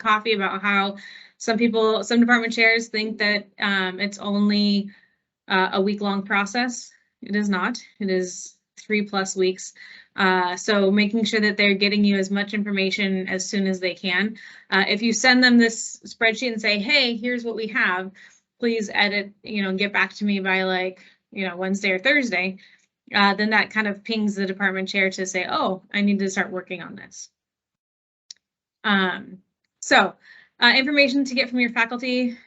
coffee about how some department chairs think that it's only a week-long process. It is not. It is 3+ weeks. So making sure that they're getting you as much information as soon as they can. If you send them this spreadsheet and say, hey, here's what we have, please edit, and get back to me by like, Wednesday or Thursday, then that kind of pings the department chair to say, oh, I need to start working on this. Information to get from your faculty,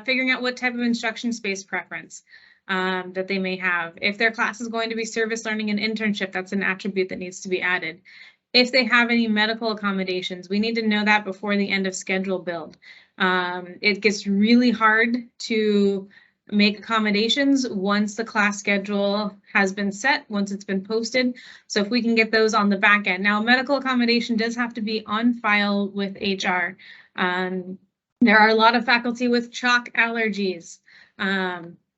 figuring out what type of instruction space preference that they may have. If their class is going to be service learning and internship, that's an attribute that needs to be added. If they have any medical accommodations, we need to know that before the end of schedule build. It gets really hard to make accommodations once the class schedule has been set, once it's been posted. So if we can get those on the back end. Now, medical accommodation does have to be on file with HR. There are a lot of faculty with chalk allergies,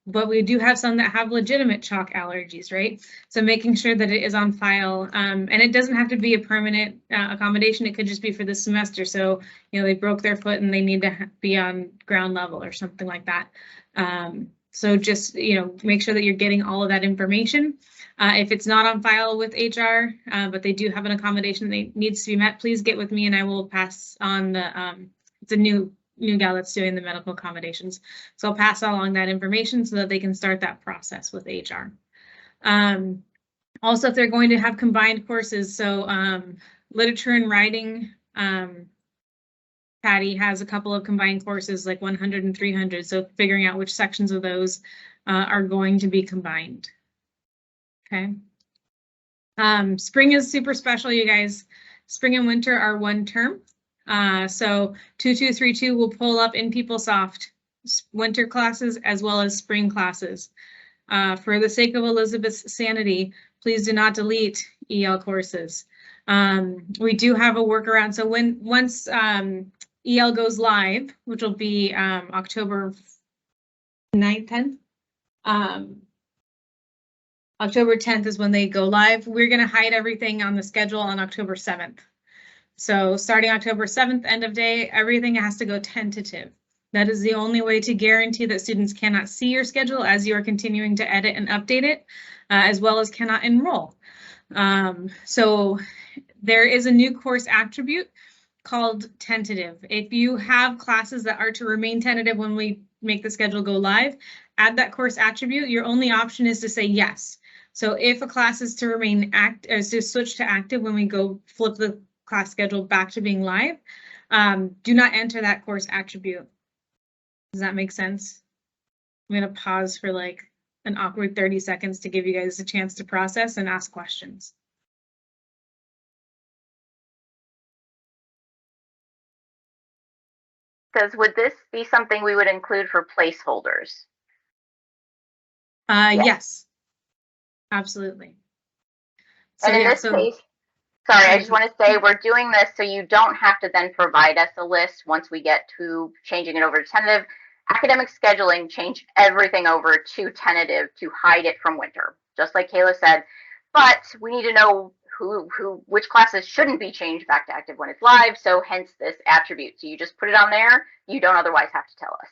but we do have some that have legitimate chalk allergies, right? So making sure that it is on file, and it doesn't have to be a permanent accommodation. It could just be for the semester. So, they broke their foot and they need to be on ground level or something like that. So just, make sure that you're getting all of that information. If it's not on file with HR, but they do have an accommodation that needs to be met, please get with me and I will pass on it's a new gal that's doing the medical accommodations. So I'll pass along that information so that they can start that process with HR. Also, if they're going to have combined courses, so literature and writing, Patty has a couple of combined courses like 100 and 300. So figuring out which sections of those are going to be combined. Okay. Spring is super special, you guys. Spring and winter are one term. So 2232 will pull up in PeopleSoft winter classes as well as spring classes. For the sake of Elizabeth's sanity, please do not delete EL courses. We do have a workaround. So once EL goes live, which will be October 9th, 10th. October 10th is when they go live. We're going to hide everything on the schedule on October 7th. So starting October 7th, end of day, everything has to go tentative. That is the only way to guarantee that students cannot see your schedule as you are continuing to edit and update it, as well as cannot enroll. So there is a new course attribute called tentative. If you have classes that are to remain tentative when we make the schedule go live, add that course attribute. Your only option is to say yes. So if a class is to remain to switch to active when we go flip the class schedule back to being live, do not enter that course attribute. Does that make sense? I'm going to pause for like an awkward 30 seconds to give you guys a chance to process and ask questions. Because would this be something we would include for placeholders? Yes, absolutely. So, and in this case, sorry, I just want to say we're doing this so you don't have to then provide us a list once we get to changing it over to tentative. Academic scheduling, change everything over to tentative to hide it from winter, just like Kayla said. But we need to know which classes shouldn't be changed back to active when it's live. So hence this attribute. So you just put it on there. You don't otherwise have to tell us.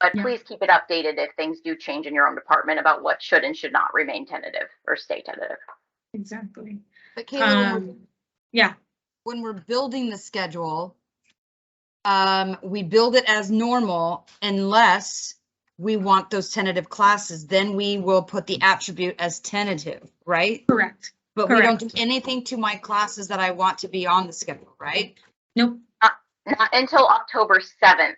But please keep it updated if things do change in your own department about what should and should not remain tentative or stay tentative. Exactly. But Kayla, when we're building the schedule, we build it as normal unless we want those tentative classes. Then we will put the attribute as tentative, right? Correct. But we don't do anything to my classes that I want to be on the schedule, right? Nope. Not until October 7th.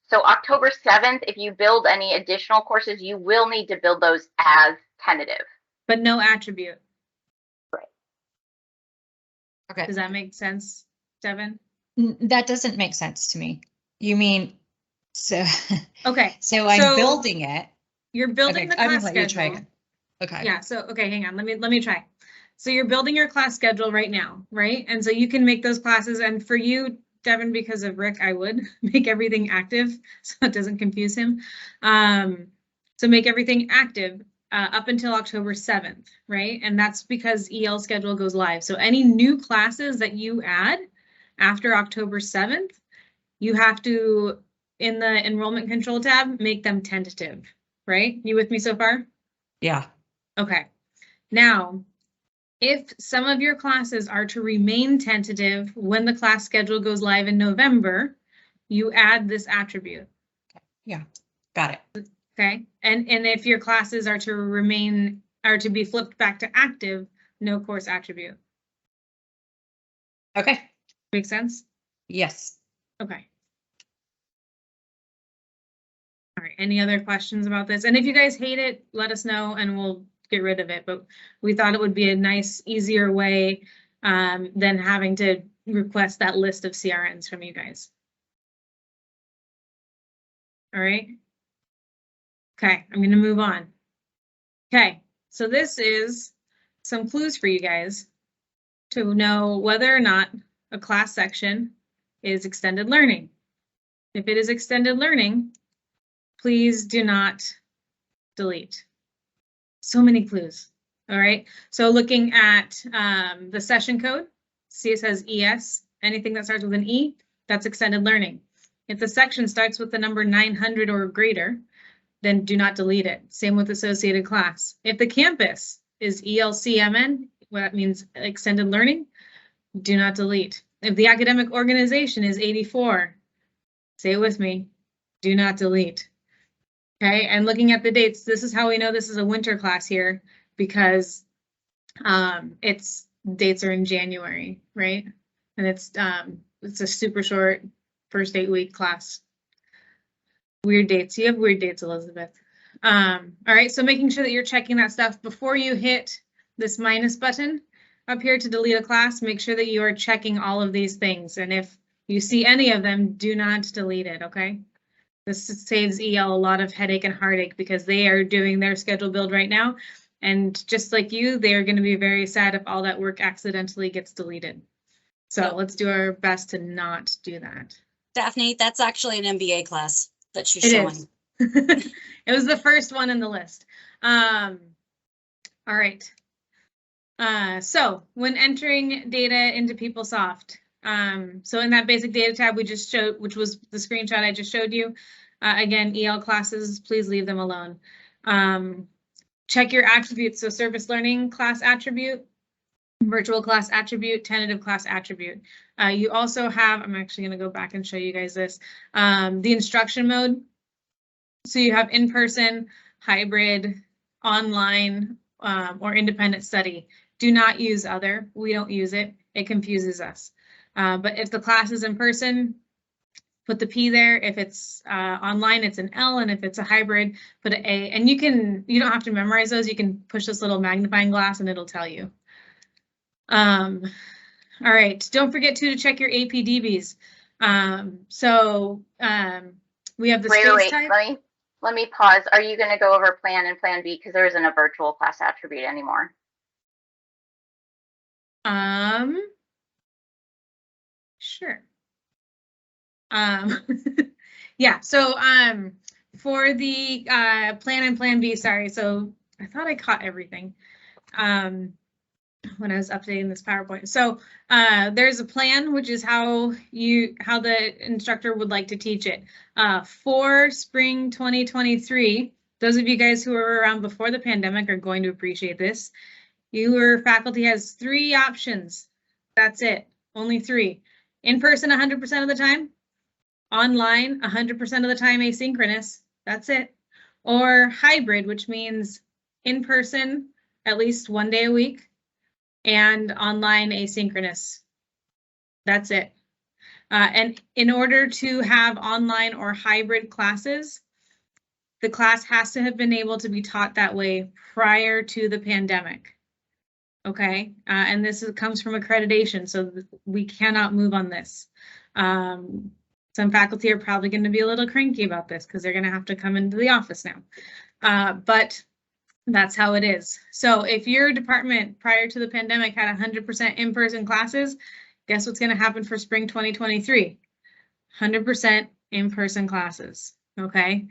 So October 7th, if you build any additional courses, you will need to build those as tentative. But no attribute. Right. Okay. Does that make sense, Devin? That doesn't make sense to me. You mean, so. Okay. So I'm building it. You're building the class schedule. Okay. Yeah. So, okay, hang on. Let me try. So you're building your class schedule right now, right? And so you can make those classes. And for you, Devin, because of Rick, I would make everything active so it doesn't confuse him. So make everything active up until October 7th, right? And that's because EL schedule goes live. So any new classes that you add after October 7th, you have to, in the enrollment control tab, make them tentative, right? You with me so far? Yeah. Okay. Now, if some of your classes are to remain tentative when the class schedule goes live in November, you add this attribute. Got it. Okay, and if your classes are to be flipped back to active, no course attribute. Okay. Make sense? Yes. Okay. All right, any other questions about this? And if you guys hate it, let us know and we'll get rid of it. But we thought it would be a nice, easier way than having to request that list of CRNs from you guys. All right. Okay, I'm going to move on. Okay, so this is some clues for you guys to know whether or not a class section is extended learning. If it is extended learning, please do not delete. So many clues. All right, so looking at the session code, see it says ES, anything that starts with an E, that's extended learning. If the section starts with the number 900 or greater, then do not delete it. Same with associated class. If the campus is ELCMN, what that means extended learning, do not delete. If the academic organization is 84, say it with me, do not delete. Okay, and looking at the dates, this is how we know this is a winter class here, because its dates are in January, right? And it's a super short first 8-week class. Weird dates. You have weird dates, Elizabeth. All right, so making sure that you're checking that stuff before you hit this minus button up here to delete a class, make sure that you are checking all of these things. And if you see any of them, do not delete it, okay? This saves EL a lot of headache and heartache because they are doing their schedule build right now. And just like you, they are going to be very sad if all that work accidentally gets deleted. So let's do our best to not do that. Daphne, that's actually an MBA class that she's It showing. is. It was the first one in the list. All right. So when entering data into PeopleSoft, so in that basic data tab we just showed, which was the screenshot I just showed you, again, EL classes, please leave them alone. Check your attributes. So service learning class attribute, virtual class attribute, tentative class attribute. You also have, I'm actually going to go back and show you guys this, the instruction mode. So you have in-person, hybrid, online, or independent study. Do not use other. We don't use it. It confuses us. But if the class is in person, put the P there. If it's online, it's an L, and if it's a hybrid, put an A. And you don't have to memorize those. You can push this little magnifying glass and it'll tell you. All right, don't forget to check your APDBs. We have the space type. Let me pause. Are you going to go over plan and plan B because there isn't a virtual class attribute anymore? Sure. Yeah, so for the plan and plan B, sorry, so I thought I caught everything when I was updating this PowerPoint. So there's a plan, which is how the instructor would like to teach it. For spring 2023, those of you guys who were around before the pandemic are going to appreciate this. Your faculty has 3 options. That's it, only 3. In person 100% of the time, online 100% of the time asynchronous, that's it. Or hybrid, which means in person at least 1 day a week and online asynchronous. That's it. And in order to have online or hybrid classes, the class has to have been able to be taught that way prior to the pandemic. Okay, and this comes from accreditation, so we cannot move on this. Some faculty are probably going to be a little cranky about this because they're going to have to come into the office now. But that's how it is. So if your department prior to the pandemic had 100% in-person classes, guess what's going to happen for spring 2023? 100% in-person classes, okay?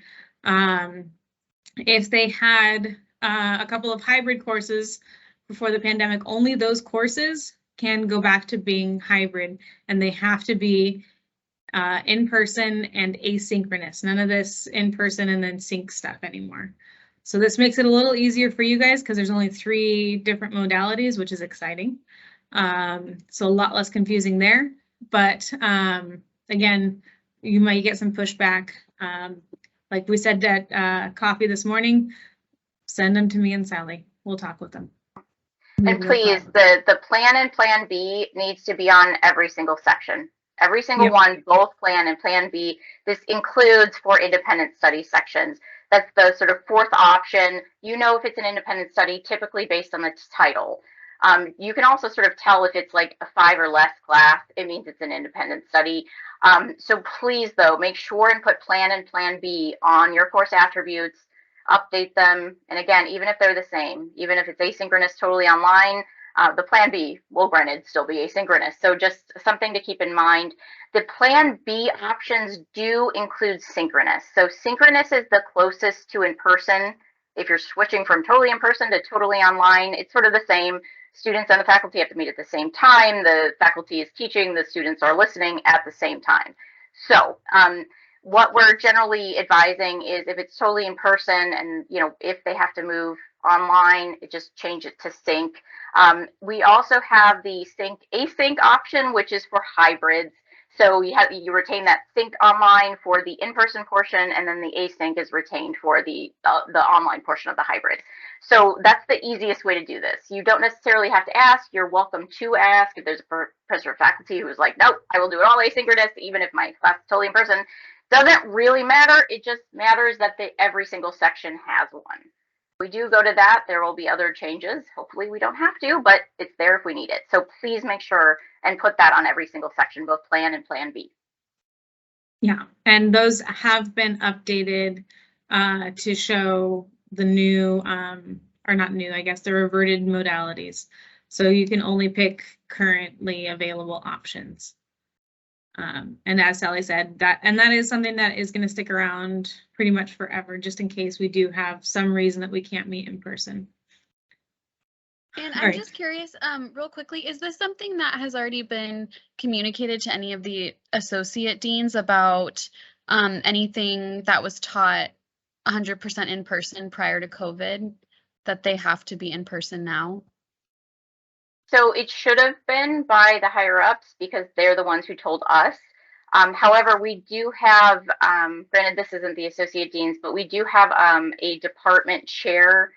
If they had a couple of hybrid courses before the pandemic, only those courses can go back to being hybrid, and they have to be in person and asynchronous. None of this in person and then sync stuff anymore. So this makes it a little easier for you guys because there's only 3 different modalities, which is exciting. So a lot less confusing there. But again, you might get some pushback. Like we said at coffee this morning, send them to me and Sally. We'll talk with them. And please, the plan and plan B needs to be on every single section. Every single Yep. one, both plan and plan B. This includes for independent study sections. That's the sort of 4th option. You know if it's an independent study, typically based on the title. You can also sort of tell if it's like a 5 or less class, it means it's an independent study. So please, though, make sure and put plan and plan B on your course attributes, update them. And again, even if they're the same, even if it's asynchronous, totally online, the plan B will granted still be asynchronous. So just something to keep in mind. The plan B options do include synchronous. So synchronous is the closest to in person. If you're switching from totally in person to totally online, it's sort of the same. Students and the faculty have to meet at the same time. The faculty is teaching, the students are listening at the same time. So what we're generally advising is if it's totally in person and, you know, if they have to move online, just change it to sync. We also have the sync async option, which is for hybrids. So you retain that sync online for the in-person portion, and then the async is retained for the online portion of the hybrid. So that's the easiest way to do this. You don't necessarily have to ask. You're welcome to ask. If there's a professor or faculty who's like, nope, I will do it all asynchronous, even if my class is totally in person. Doesn't really matter. It just matters that every single section has one. We do go to that. There will be other changes. Hopefully we don't have to, but it's there if we need it. So please make sure and put that on every single section, both plan and plan B. Yeah, and those have been updated to show the new, or not new, I guess, the reverted modalities. So you can only pick currently available options. And as Sally said, that is something that is going to stick around pretty much forever, just in case we do have some reason that we can't meet in person. And All I'm right. just curious, real quickly, is this something that has already been communicated to any of the associate deans about anything that was taught 100% in person prior to COVID, that they have to be in person now? So it should have been by the higher ups because they're the ones who told us. However, we do have, granted this isn't the associate deans, but we do have a department chair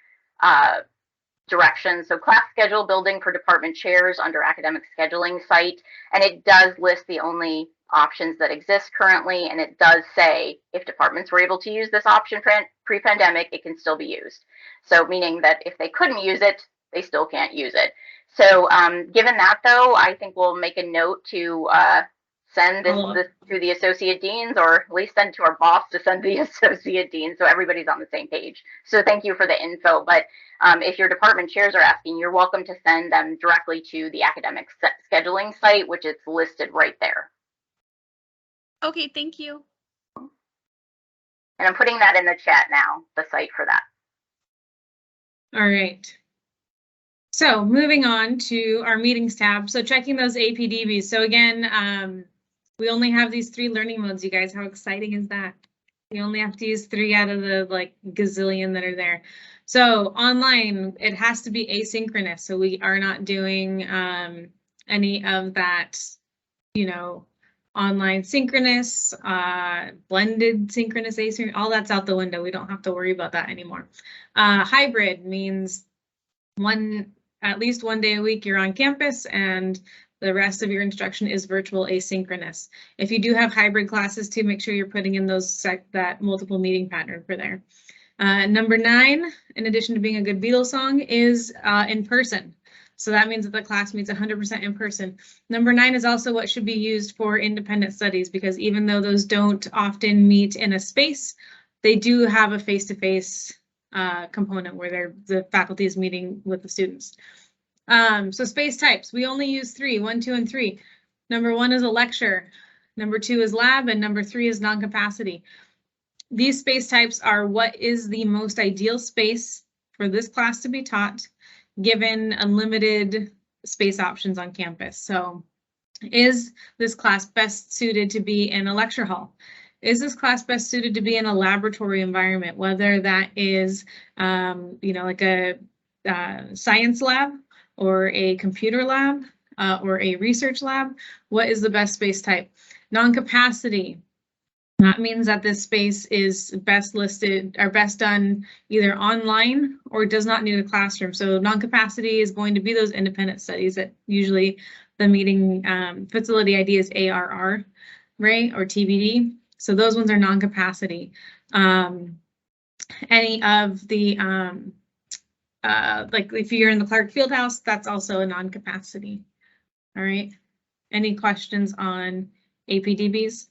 direction. So class schedule building for department chairs under academic scheduling site. And it does list the only options that exist currently. And it does say if departments were able to use this option pre-pandemic, it can still be used. So meaning that if they couldn't use it, they still can't use it. So given that, though, I think we'll make a note to send this to the associate deans, or at least send to our boss to send the associate deans, so everybody's on the same page. So thank you for the info. But if your department chairs are asking, you're welcome to send them directly to the academic scheduling site, which is listed right there. Okay, thank you. And I'm putting that in the chat now, the site for that. All right. So moving on to our meetings tab. So checking those APDBs. So again, we only have these 3 learning modes, you guys. How exciting is that? We only have to use 3 out of the like gazillion that are there. So online, it has to be asynchronous. So we are not doing any of that, you know, online synchronous, blended synchronous, asynchronous, all that's out the window. We don't have to worry about that anymore. Hybrid means at least one day a week you're on campus and the rest of your instruction is virtual asynchronous. If you do have hybrid classes too, make sure you're putting in those that multiple meeting pattern for there. Number 9, in addition to being a good Beatles song, is in person. So that means that the class meets 100% in person. Number 9 is also what should be used for independent studies, because even though those don't often meet in a space, they do have a face-to-face component where the faculty is meeting with the students. So space types, we only use 3, 1, 2, and 3. Number 1 is a lecture. Number 2 is lab, and number 3 is non-capacity. These space types are what is the most ideal space for this class to be taught, given unlimited space options on campus. So Is this class best suited to be in a lecture hall? Is this class best suited to be in a laboratory environment, whether that is, like a science lab or a computer lab or a research lab? What is the best space type? Non-capacity. That means that this space is best listed or best done either online or does not need a classroom. So non-capacity is going to be those independent studies that usually the meeting facility ID is ARR, right, or TBD. So those ones are non-capacity. Any of the, like if you're in the Clark Fieldhouse, that's also a non-capacity. All right. Any questions on APDBs?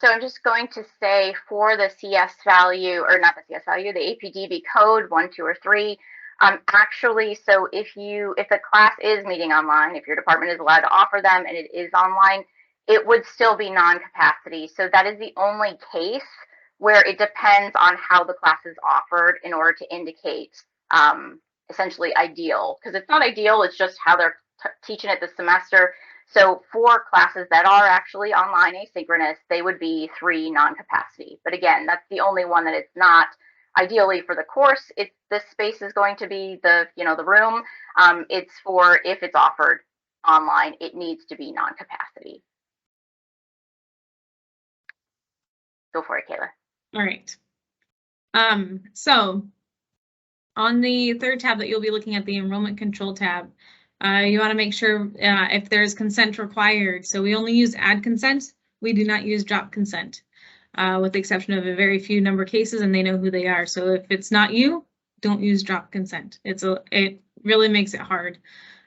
So I'm just going to say for the CS value, or not the CS value, the APDB code 1, 2, or 3, actually, so if the class is meeting online, if your department is allowed to offer them and it is online, it would still be non-capacity. So that is the only case where it depends on how the class is offered in order to indicate essentially ideal, because it's not ideal, it's just how they're teaching it this semester. So for classes that are actually online asynchronous, they would be 3 non-capacity. But again, that's the only one that it's not. Ideally for the course, this space is going to be the room. It's for if it's offered online, it needs to be non-capacity. Go for it, Kayla. All right. So on the third tab that you'll be looking at, the enrollment control tab, you want to make sure if there's consent required. So we only use add consent. We do not use drop consent, with the exception of a very few number of cases, and they know who they are. So if it's not you, don't use drop consent. It really makes it hard.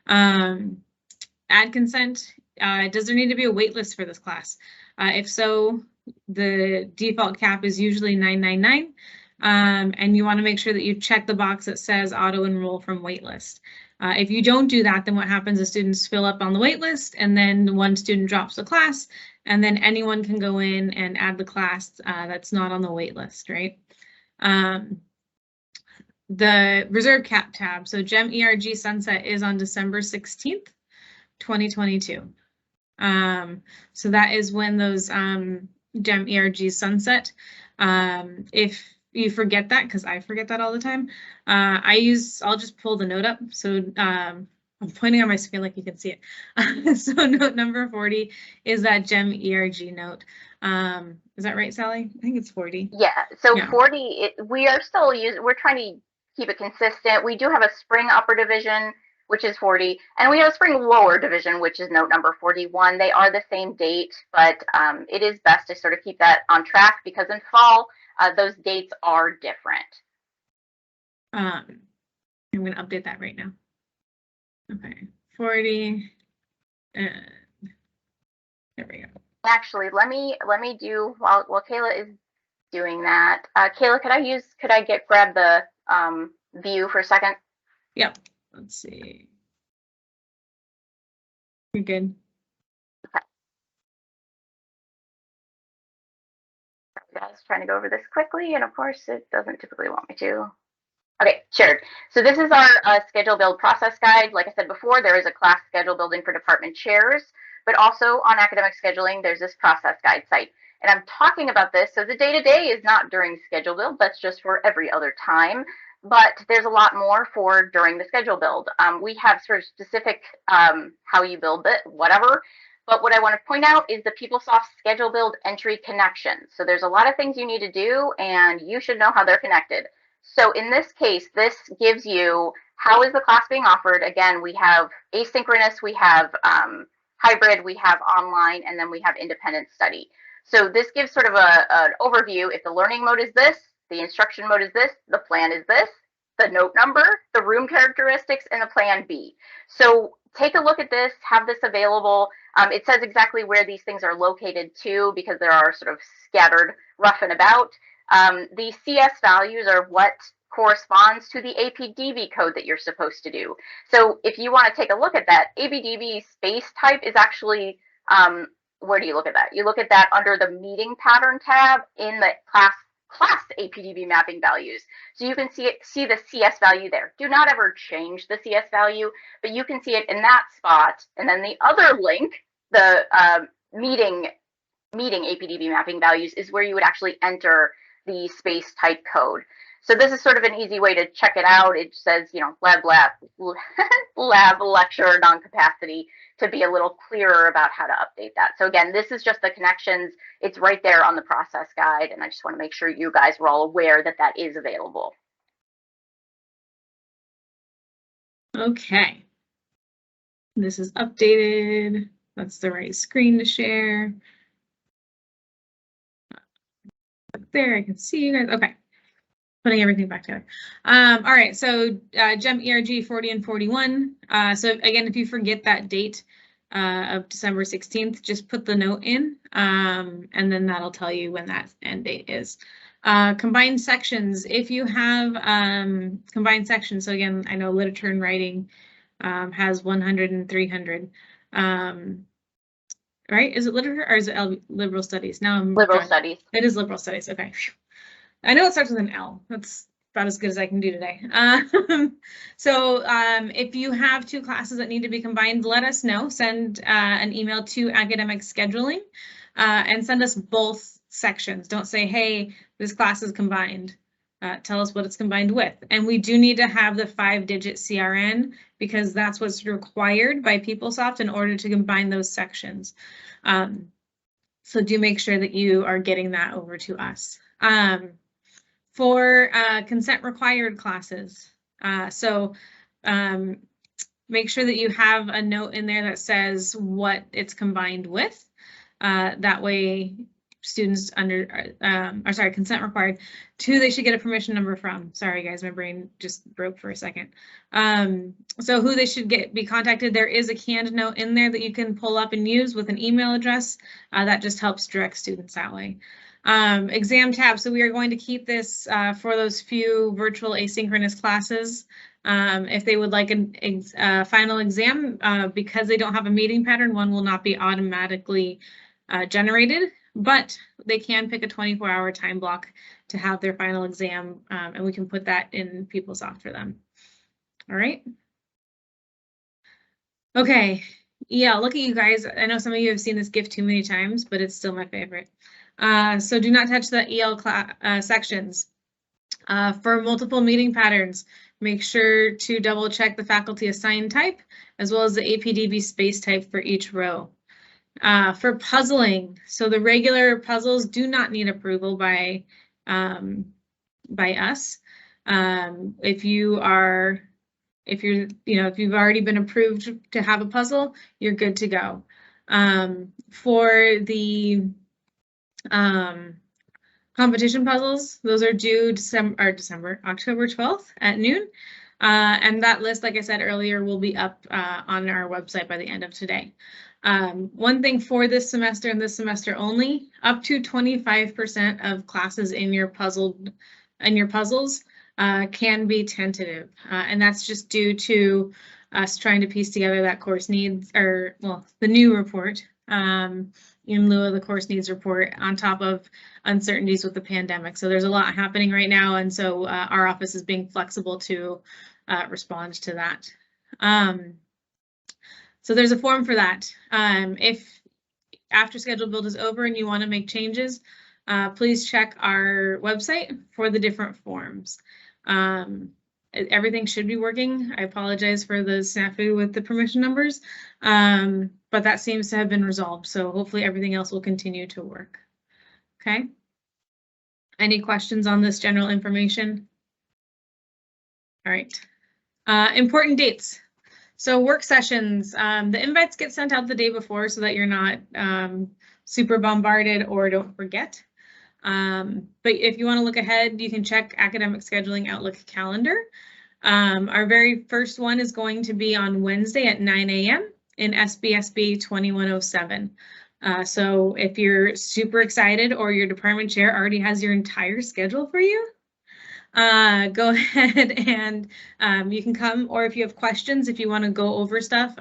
Add consent. Does there need to be a wait list for this class? If so, the default cap is usually 999. And you want to make sure that you check the box that says auto enroll from waitlist. If you don't do that, then what happens is students fill up on the waitlist, and then one student drops the class, and then anyone can go in and add the class that's not on the waitlist, right? The reserve cap tab, so GEM ERG sunset is on December 16th, 2022. So that is when those GEM ERG sunset. If you forget that, because I forget that all the time, I'll just pull the note up. So I'm pointing on my screen like you can see it. So note number 40 is that GEM ERG note. Is that right, Sally? I think it's 40. Yeah, so Yeah. 40, we are still we're trying to keep it consistent. We do have a spring upper division, which is 40, and we have a spring lower division, which is note number 41. They are the same date, but it is best to sort of keep that on track, because in fall, those dates are different. I'm going to update that right now. Okay, 40. There we go. Actually, let me do while Kayla is doing that. Kayla, could I grab the view for a second? Yep. Let's see. You're good. Okay. I was trying to go over this quickly, and of course it doesn't typically want me to. Okay, sure. So this is our schedule build process guide. Like I said before, there is a class schedule building for department chairs, but also on academic scheduling, there's this process guide site. And I'm talking about this, so the day-to-day is not during schedule build, that's just for every other time. But there's a lot more for during the schedule build. We have sort of specific how you build it, whatever. But what I want to point out is the PeopleSoft schedule build entry connections. So there's a lot of things you need to do, and you should know how they're connected. So in this case, this gives you how is the class being offered. Again, we have asynchronous, we have hybrid, we have online, and then we have independent study. So this gives sort of an overview. If the learning mode is this, the instruction mode is this, the plan is this, the note number, the room characteristics, and the plan B. So take a look at this, have this available. It says exactly where these things are located too, because there are sort of scattered rough and about. The CS values are what corresponds to the APDB code that you're supposed to do. So if you want to take a look at that, APDB space type is actually, where do you look at that? You look at that under the meeting pattern tab in the class APDB mapping values. So you can see the CS value there. Do not ever change the CS value, but you can see it in that spot. And then the other link, the meeting APDB mapping values, is where you would actually enter the space type code. So this is sort of an easy way to check it out. It says, you know, lab lecture non-capacity, to be a little clearer about how to update that. So again, this is just the connections. It's right there on the process guide. And I just want to make sure you guys were all aware that that is available. Okay. This is updated. That's the right screen to share. There, I can see you guys. Okay. Putting everything back together. All right, so GEM ERG 40 and 41. So again, if you forget that date of December 16th, just put the note in, and then that'll tell you when that end date is. Combined sections, if you have combined sections, so again, I know literature and writing has 100 and 300. Right, is it literature or is it liberal studies? Now I'm liberal studies. It is liberal studies, okay. I know it starts with an L. That's about as good as I can do today. So if you have two classes that need to be combined, let us know. Send an email to academic scheduling and send us both sections. Don't say, hey, this class is combined. Tell us what it's combined with. And we do need to have the 5-digit CRN because that's what's required by PeopleSoft in order to combine those sections. So do make sure that you are getting that over to us. For consent required classes, make sure that you have a note in there that says what it's combined with. That way students consent required. 2, they should get a permission number from. Sorry guys, my brain just broke for a second. So who they should be contacted, there is a canned note in there that you can pull up and use with an email address. That just helps direct students that way. Exam tab, so we are going to keep this for those few virtual asynchronous classes. If they would like a final exam, because they don't have a meeting pattern, one will not be automatically generated, but they can pick a 24-hour time block to have their final exam, and we can put that in PeopleSoft for them. All right. Okay, yeah, look at you guys. I know some of you have seen this GIF too many times, but it's still my favorite. So do not touch the EL sections. For multiple meeting patterns, make sure to double check the faculty assigned type as well as the APDB space type for each row. For puzzling, so the regular puzzles do not need approval by us. If you've already been approved to have a puzzle, you're good to go. For the competition puzzles, those are due October 12th at noon. And that list, like I said earlier, will be up on our website by the end of today. One thing for this semester and this semester only, up to 25% of classes in your puzzles can be tentative. And that's just due to us trying to piece together that course needs, or well, the new report. In lieu of the course needs report on top of uncertainties with the pandemic. So there's a lot happening right now. And so our office is being flexible to respond to that. So there's a form for that. If after schedule build is over and you want to make changes, please check our website for the different forms. Everything should be working. I apologize for the snafu with the permission numbers, but that seems to have been resolved. So hopefully everything else will continue to work. Okay. Any questions on this general information? All right. Important dates. So work sessions, the invites get sent out the day before so that you're not super bombarded or don't forget. But if you want to look ahead, you can check Academic Scheduling Outlook calendar. Our very first one is going to be on Wednesday at 9 a.m. in SBSB 2107. So if you're super excited or your department chair already has your entire schedule for you, go ahead and you can come, or if you have questions, if you want to go over stuff,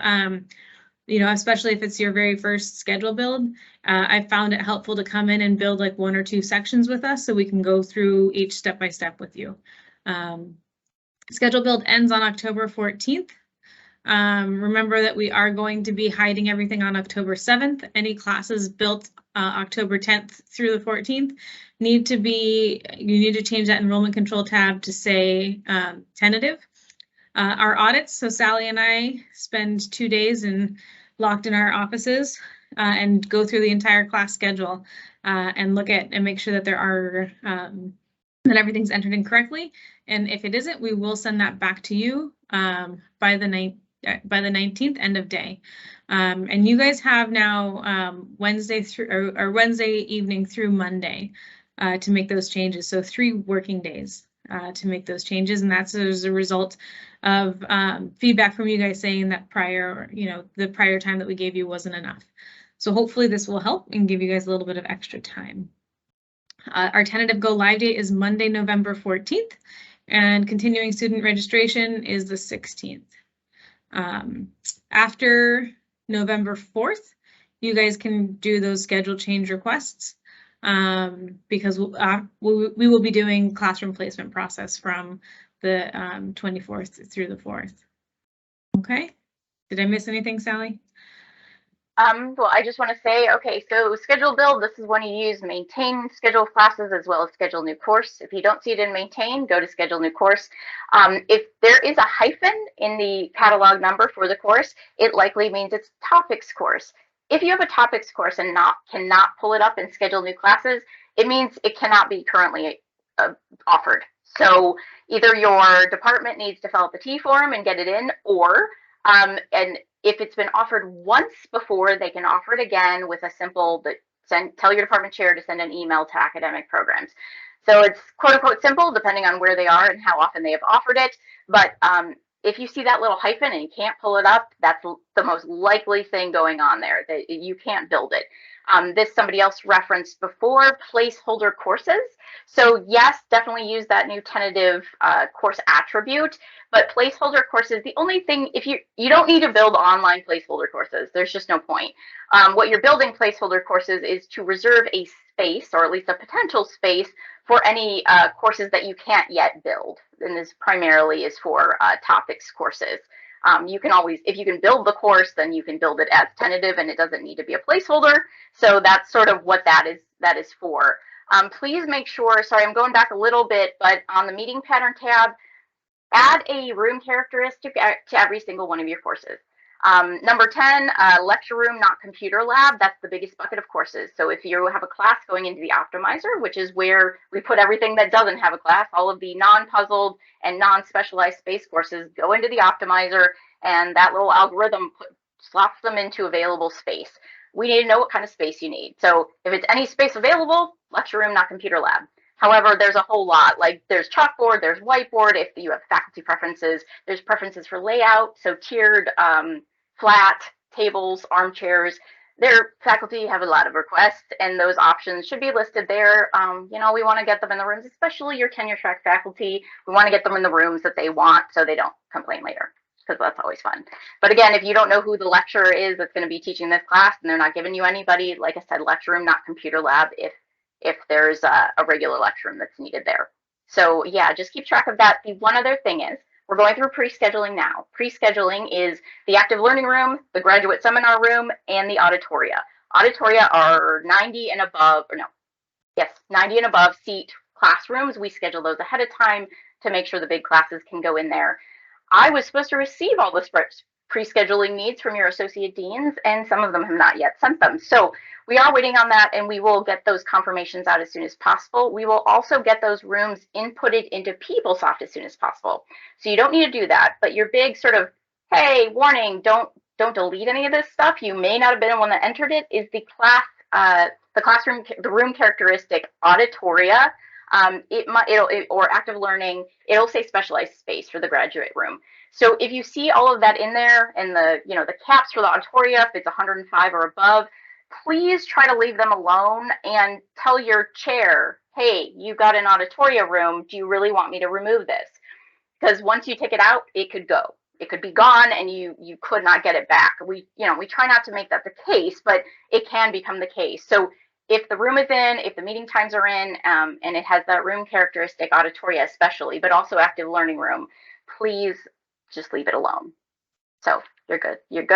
you know, especially if it's your very first schedule build, I found it helpful to come in and build like 1 or 2 sections with us so we can go through each step by step with you. Schedule build ends on October 14th. Remember that we are going to be hiding everything on October 7th. Any classes built October 10th through the 14th need to be, you need to change that enrollment control tab to say tentative. Our audits, so Sally and I spend 2 days locked in our offices and go through the entire class schedule and look at and make sure that there are that everything's entered in correctly. And if it isn't, we will send that back to you by the 19th, end of day. And you guys have now Wednesday through or Wednesday evening through Monday to make those changes. So 3 working days to make those changes, and that's as a result of feedback from you guys saying that the prior time that we gave you wasn't enough. So hopefully this will help and give you guys a little bit of extra time. Our tentative go live date is Monday, November 14th, and continuing student registration is the 16th. After November 4th, you guys can do those schedule change requests because we will be doing classroom placement process from the 24th through the 4th. Okay, did I miss anything, Sally? Well, I just want to say, okay, so schedule build, this is when you use maintain schedule classes as well as schedule new course. If you don't see it in maintain, go to schedule new course. If there is a hyphen in the catalog number for the course, it likely means it's topics course. If you have a topics course and cannot pull it up and schedule new classes, it means it cannot be currently offered. So either your department needs to fill out the T form and get it in, or and if it's been offered once before, they can offer it again with a simple tell your department chair to send an email to academic programs. So it's quote unquote simple, depending on where they are and how often they have offered it. But if you see that little hyphen and you can't pull it up, that's the most likely thing going on there, that you can't build it. This somebody else referenced before, placeholder courses. So yes, definitely use that new tentative course attribute, but placeholder courses, the only thing, if you don't need to build online placeholder courses, there's just no point. What you're building placeholder courses is to reserve a space, or at least a potential space, for any courses that you can't yet build. And this primarily is for topics courses. You can always, if you can build the course, then you can build it as tentative and it doesn't need to be a placeholder. So that's sort of what that is for. Please make sure, sorry, I'm going back a little bit, but on the meeting pattern tab, add a room characteristic to every single one of your courses. Number 10, lecture room, not computer lab. That's the biggest bucket of courses. So if you have a class going into the optimizer, which is where we put everything that doesn't have a class, all of the non-puzzled and non-specialized space courses go into the optimizer, and that little algorithm slots them into available space. We need to know what kind of space you need. So if it's any space available, lecture room, not computer lab. However, there's a whole lot, like there's chalkboard, there's whiteboard. If you have faculty preferences, there's preferences for layout. So tiered, flat tables, armchairs. Their faculty have a lot of requests, and those options should be listed there. You know, we want to get them in the rooms, especially your tenure track faculty. We want to get them in the rooms that they want so they don't complain later, because that's always fun. But again, if you don't know who the lecturer is that's going to be teaching this class and they're not giving you anybody, like I said, lecture room, not computer lab, if there's a regular lecture room that's needed there. So yeah, just keep track of that. The one other thing is, we're going through pre-scheduling now. Pre-scheduling is the active learning room, the graduate seminar room, and the auditoria. Auditoria are 90 and above, or no, yes, 90 and above seat classrooms. We schedule those ahead of time to make sure the big classes can go in there. I was supposed to receive all the pre-scheduling needs from your associate deans, and some of them have not yet sent them. So we are waiting on that, and we will get those confirmations out as soon as possible. We will also get those rooms inputted into PeopleSoft as soon as possible. So you don't need to do that, but your big sort of, hey, warning, don't delete any of this stuff. You may not have been the one that entered it, is the room characteristic auditoria. Or active learning, it'll say specialized space for the graduate room. So if you see all of that in there, and the caps for the auditoria, if it's 105 or above, please try to leave them alone and tell your chair, hey, you got an auditoria room. Do you really want me to remove this? Because once you take it out, it could go. it could be gone and you could not get it back. We try not to make that the case, but it can become the case. So if the room is in, if the meeting times are in, and it has that room characteristic, auditoria especially, but also active learning room, please just leave it alone. So you're good. You're good.